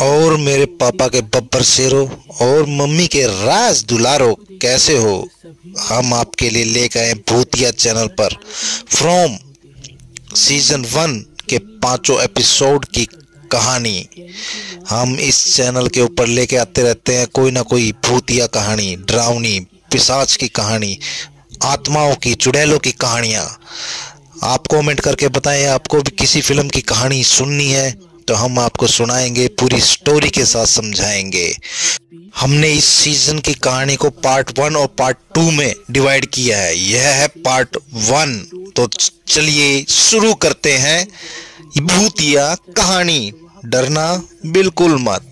और मेरे पापा के बब्बर शेरों और मम्मी के राज दुलारो, कैसे हो? हम आपके लिए लेकर आए भूतिया चैनल पर फ्रॉम सीजन 1 के 5 एपिसोड की कहानी। हम इस चैनल के ऊपर लेके आते रहते हैं कोई ना कोई भूतिया कहानी, डरावनी, पिशाच की कहानी, आत्माओं की, चुड़ैलों की कहानियाँ। आप कमेंट करके बताएं आपको भी किसी फिल्म की कहानी सुननी है तो हम आपको सुनाएंगे, पूरी स्टोरी के साथ समझाएंगे। हमने इस सीजन की कहानी को पार्ट 1 और पार्ट 2 में डिवाइड किया है। यह है पार्ट 1। तो चलिए शुरू करते हैं भूतिया कहानी। डरना बिल्कुल मत।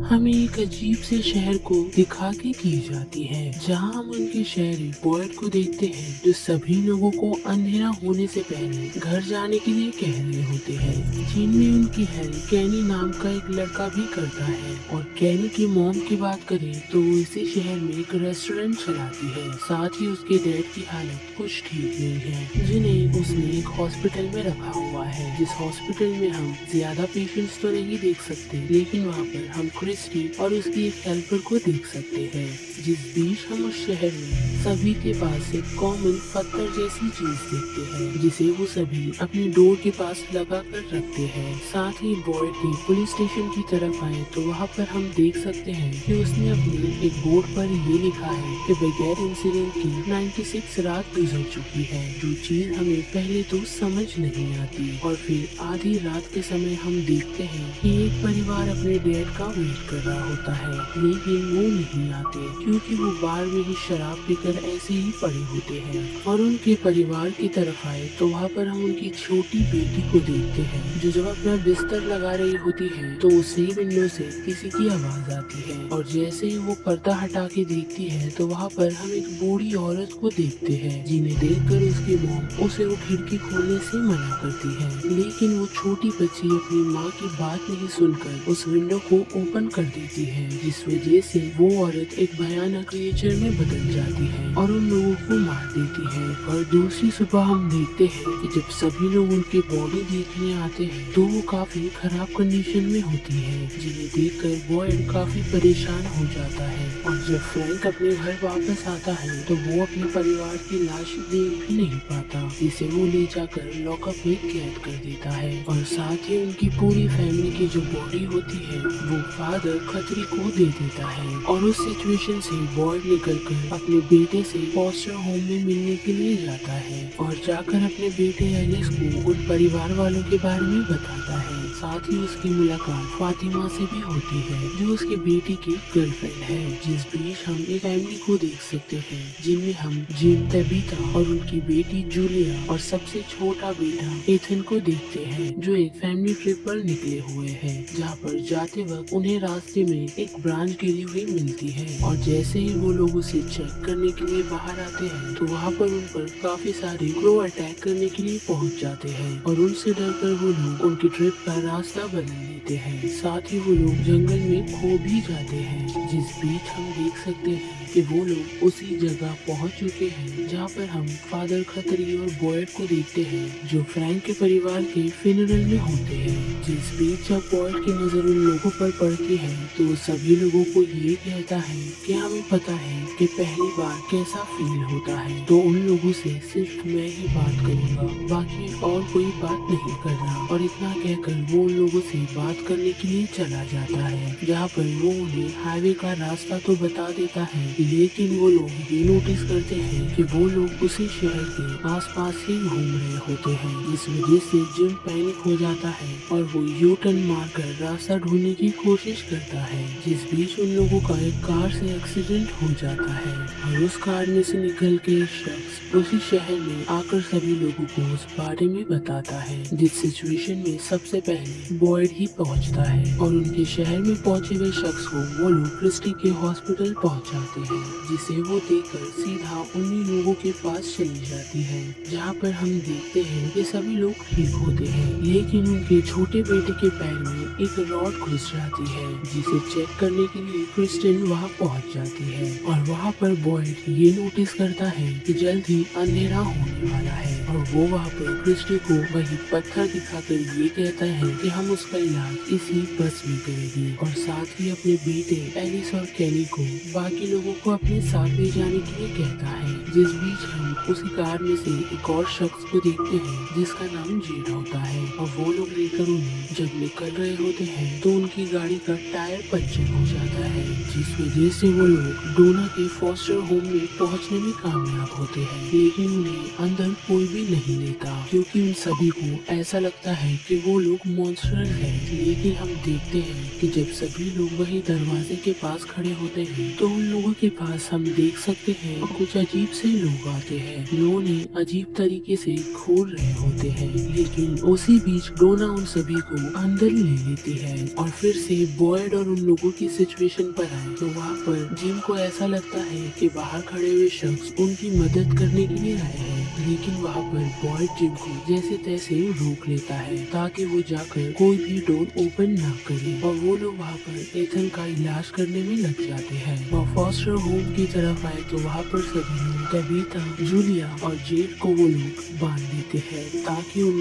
हमें एक अजीब से शहर को दिखा के की जाती है, जहां हम उनके शहरी बॉयड को देखते हैं जो सभी लोगों को अंधेरा होने से पहले घर जाने के लिए कह रहे होते हैं। जिनमें उनकी हेल्प कैनी नाम का एक लड़का भी करता है। और कैनी की मॉम की बात करें तो वो इसी शहर में एक रेस्टोरेंट चलाती है। साथ ही उसके डैड की हालत कुछ ठीक नहीं है, जिन्हें उसने एक हॉस्पिटल में रखा हुआ है। जिस हॉस्पिटल में हम ज्यादा पेशेंट्स तो नहीं देख सकते, लेकिन वहाँ पर हम और उसकी एक हेल्पर को देख सकते हैं। जिस बीच हम उस शहर में सभी के पास एक कॉमन पत्थर जैसी चीज देखते हैं, जिसे वो सभी अपनी डोर के पास लगा कर रखते हैं। साथ ही बॉयड के पुलिस स्टेशन की तरफ आए तो वहाँ पर हम देख सकते हैं कि उसने अपने एक बोर्ड पर ये लिखा है कि बगैर इंसिडेंट की 96 रात गुजर चुकी है, जो चीज हमें पहले तो समझ नहीं आती। और फिर आधी रात के समय हम देखते हैं कि एक परिवार अपने डैड का वेट कर रहा होता है, लेकिन वो नहीं आते क्योंकि वो बार में ही शराब पीकर ऐसे ही पड़े होते हैं। और उनके परिवार की तरफ आए तो वहाँ पर हम उनकी छोटी बेटी को देखते हैं, जो जब अपना बिस्तर लगा रही होती है तो उसी विंडो से किसी की आवाज आती है। और जैसे ही वो पर्दा हटा के देखती है तो वहाँ पर हम एक बूढ़ी औरत को देखते हैं, जिन्हें देखकर उसकी मॉम उसे वो खिड़की खोलने से मना करती है। लेकिन वो छोटी बच्ची अपनी माँ की बात नहीं सुनकर उस विंडो को ओपन कर देती है, जिस वजह से वो औरत एक भयानक क्रिएचर में बदल जाती है और उन लोगों को मार देती है। और दूसरी सुबह हम देखते हैं कि जब सभी लोग उनकी बॉडी देखने आते हैं तो वो काफी खराब कंडीशन में होती है, जिन्हें देखकर बॉयड काफी परेशान हो जाता है। और जब फ्रैंक अपने घर वापस आता है तो वो अपने परिवार की लाश देख भी नहीं पाता, जिसे वो ले जाकर लॉकअप में कैद कर देता है। और साथ ही उनकी पूरी फैमिली की जो बॉडी होती है वो फादर खतरी को दे देता है। और उस सिचुएशन से बॉयड निकलकर अपने बेटे से फॉस्टर होम में मिलने के लिए जाता है और जाकर अपने बेटे एलेक्स को उन परिवार वालों के बारे में बताता है। साथ ही उसकी मुलाकात फातिमा से भी होती है, जो उसके बेटी की गर्लफ्रेंड है। जिस बीच हम एक फैमिली को देख सकते हैं, जिनमें हम जिम, तबीता और उनकी बेटी जूलिया और सबसे छोटा बेटा एथन को देखते हैं, जो एक फैमिली ट्रिप पर निकले हुए हैं, जहाँ पर जाते वक्त उन्हें रास्ते में एक ब्रांच गिरी हुई मिलती है। और जैसे ही वो लोग उसे चेक करने के लिए बाहर आते हैं तो वहाँ पर उन पर काफी सारे क्रो अटैक करने के लिए पहुँच जाते हैं और उनसे डरकर वो लोग उनकी ट्रिप का रास्ता बदल लेते हैं। साथ ही वो लोग जंगल में खो भी जाते हैं। जिस बीच हम देख सकते हैं कि वो लोग उसी जगह पहुंच चुके हैं जहां पर हम फादर खतरी और बॉयड को देखते हैं, जो फ्रैंक के परिवार के फ्यूनरल में होते हैं। जिस बीच जब बॉयड की नजर उन लोगों पर पड़ती है तो सभी लोगों को ये कहता है कि हमें पता है कि पहली बार कैसा फील होता है, तो उन लोगों से सिर्फ मैं ही बात करूंगा, बाकी और कोई बात नहीं कर रहा। और इतना कहकर वो उन लोगों से बात करने के लिए चला जाता है, जहाँ पर वो उन्हें हाईवे का रास्ता तो बता देता है, लेकिन वो लोग ये नोटिस करते हैं कि वो लोग उसी शहर के आसपास ही घूम रहे होते हैं। इस वजह से जिम पैनिक हो जाता है और वो यू टर्न मारकर रास्ता ढूंढने की कोशिश करता है। जिस बीच उन लोगों का एक कार से एक्सीडेंट हो जाता है और उस कार में से निकल के शख्स उसी शहर में आकर सभी लोगों को उस बारे में बताता है। जिस सिचुएशन में सबसे पहले बॉयड ही पहुंचता है और उनके शहर में पहुंचे हुए शख्स को वो लोग क्रिस्टी के हॉस्पिटल पहुंचाते हैं, जिसे वो देखकर सीधा उन्हीं लोगों के पास चली जाती है, जहां पर हम देखते हैं कि सभी लोग ठीक होते हैं, लेकिन उनके छोटे बेटे के पैर में एक रॉड घुस जाती है जिसे चेक करने के लिए क्रिस्टिन वहाँ पहुँच जाती है और वहाँ पर बॉयड ये नोटिस करता है कि जल्द ही अंधेरा होने वाला है और वो वहाँ पर क्रिस्टी को वही पत्थर दिखाकर ये कहता है कि हम उसका इलाज इसी बस में करेंगे और साथ ही अपने बेटे एलिस और केनी को बाकी लोगों को अपने साथ ले जाने के लिए कहता है। जिस बीच हम उसी कार में से एक और शख्स को देखते हैं जिसका नाम जेड होता है और वो लोग लेकर उन्हें जब निकल रहे होते हैं तो उनकी गाड़ी का टायर पंचर हो जाता है, जिस वजह से वो लोग डोना के फॉस्टर होम में पहुंचने में कामयाब होते हैं। लेकिन उन्हें अंदर कोई भी नहीं लेता क्योंकि उन सभी को ऐसा लगता है कि वो लोग मॉन्स्टर हैं। लेकिन हम देखते हैं कि जब सभी लोग वही दरवाजे के पास खड़े होते हैं तो उन लोगों के पास हम देख सकते हैं कुछ अजीब से लोग आते हैं जो उन्हें अजीब तरीके से घूर रहे होते हैं। लेकिन उसी बीच डोना उन सभी को अंदर ले लेती है और फिर से बॉयड और उन लोगों की सिचुएशन पर आए तो वहाँ पर जिम को ऐसा लगता है कि बाहर खड़े हुए शख्स उनकी मदद करने के लिए आए हैं। लेकिन वहाँ पर बॉयड जिम को जैसे तैसे रोक लेता है ताकि वो जाकर कोई भी डोर ओपन ना करे और वो लोग वहाँ पर एथन का इलाज करने में लग जाते हैं। और फॉस्टर होम की तरफ आए तो वहाँ पर सभी लोग तबीता, जूलिया और जेड को वो लोग बांध देते हैं ताकि उन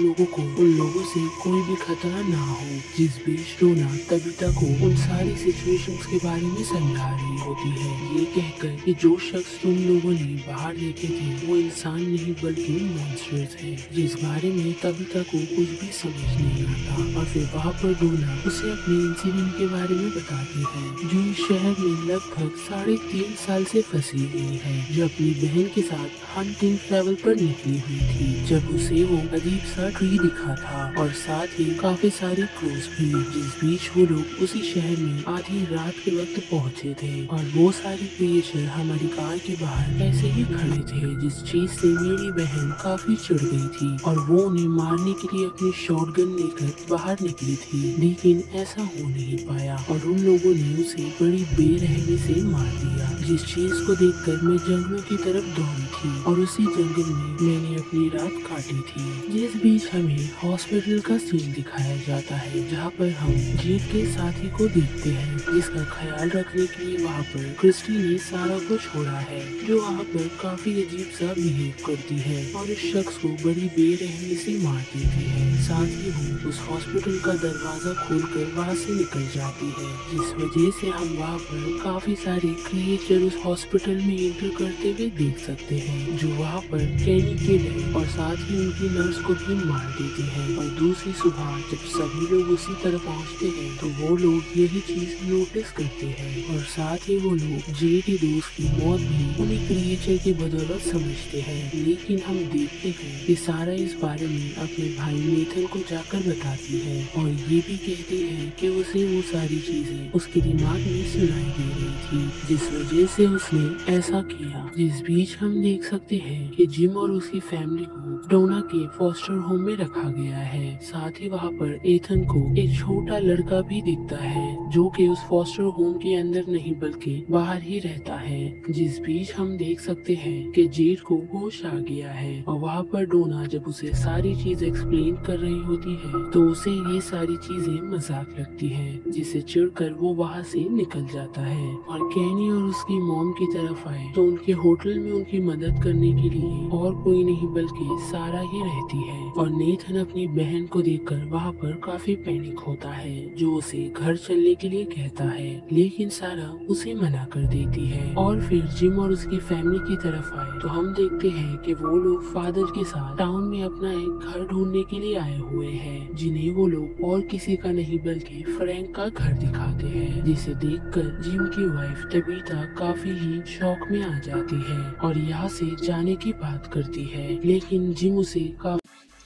लोगों से कोई भी खतरा ना हो। जिस बीच डोना तबीता को उन सारी सिचुएशंस के बारे में समझा रही होती है, ये कहकर कि जो शख्स तुम लोगों ने बाहर देखे थे वो इंसान नहीं बल्कि मॉन्स्टर्स है, जिस बारे में तबीता को कुछ भी समझ नहीं आता। और फिर वहाँ पर डोना उसे अपने इंसिडेंट के बारे में बताती है जो इस शहर में लगभग 3.5 साल से फंसी हुई है, जो अपनी बहन के साथ हंटिंग ट्रैवल पर निकली हुई थी जब उसे वो अजीब सा ट्री दिखा था और साथ ही काफी सारे क्रूज भी। जिस बीच वो लोग उसी शहर में आधी रात के वक्त पहुंचे थे और वो सारे क्रिएचर हमारी कार के बाहर ऐसे ही खड़े थे, जिस चीज से मेरी बहन काफी चिढ़ गई थी और वो उन्हें मारने के लिए अपनी शॉटगन लेकर बाहर निकली थी। लेकिन ऐसा हो नहीं पाया और उन लोगों ने उसे बड़ी बेरहमी से मार दिया, जिस चीज को देखकर मैं जंगलों की तरफ दौड़ी थी और उसी जंगल में मैंने अपनी रात काटी थी। जिस बीच हमें हॉस्पिटल का सीन दिखाया जाता है जहाँ पर हम जेड के साथी को देखते हैं जिसका ख्याल रखने के लिए वहाँ पर क्रिस्टी ने सारा को छोड़ा है, जो वहाँ पर काफी अजीब सा बिहेव करती है और इस शख्स को बड़ी बेरहमी से मार देती है। साथ ही वो उस हॉस्पिटल का दरवाजा खोलकर वहाँ से निकल जाती है, जिस वजह से हम वहाँ पर काफी सारे क्रिएचर उस हॉस्पिटल में एंटर करते हुए देख सकते हैं, जो वहाँ पर केनी किड है और साथ ही उनकी नर्स को भी मार देती है। और दूसरी सुबह जब सभी लोग उसी तरफ पहुँचते हैं तो वो लोग यही चीज नोटिस करते हैं और साथ ही वो लोग जेड के दोस्त की मौत भी उन्हीं क्रिएचर की बदौलत समझते हैं। लेकिन हम देखते हैं कि सारा इस बारे में अपने भाई नेथन को जाकर बताती है और ये भी कहती है कि उसे वो सारी चीजें उसके दिमाग में सुनाई दे रही थी, जिस वजह से उसने ऐसा किया। जिस बीच हम देख सकते हैं कि जिम और उसकी फैमिली को डोना के फॉस्टर होम में रखा गया है। साथ ही वहाँ पर एथन को एक छोटा लड़का भी दिखता है जो कि उस फॉस्टर होम के अंदर नहीं बल्कि बाहर ही रहता है। जिस बीच हम देख सकते हैं कि जेड को होश आ गया है और वहाँ पर डोना जब उसे सारी चीज एक्सप्लेन कर रही होती है तो उसे ये सारी चीजें मजाक लगती है, जिसे चिढ़कर वो वहाँ से निकल जाता है और केनी और उसकी मॉम की तरफ आए तो उनके होटल में उनकी मदद करने के लिए और कोई नहीं बल्कि सारा ही रहती है। और नेथन अपनी बहन को देखकर वहाँ पर काफी पैनिक होता है, जो उसे घर चलने के लिए कहता है, लेकिन सारा उसे मना कर देती है। और फिर जिम और उसकी फैमिली की तरफ आए तो हम देखते हैं कि वो लोग फादर के साथ टाउन में अपना एक घर ढूंढने के लिए आए हुए हैं, जिन्हें वो लोग और किसी का नहीं बल्कि फ्रैंक का घर दिखाते हैं, जिसे देखकर जिम की वाइफ तबीता काफी ही शौक में आ जाती है और यहाँ से जाने की बात करती है, लेकिन जिम उसे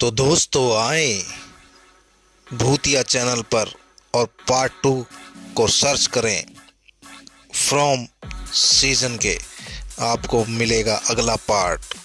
तो दोस्तों आए भूतिया चैनल पर और पार्ट 2 को सर्च करें फ्रॉम सीजन के, आपको मिलेगा अगला पार्ट।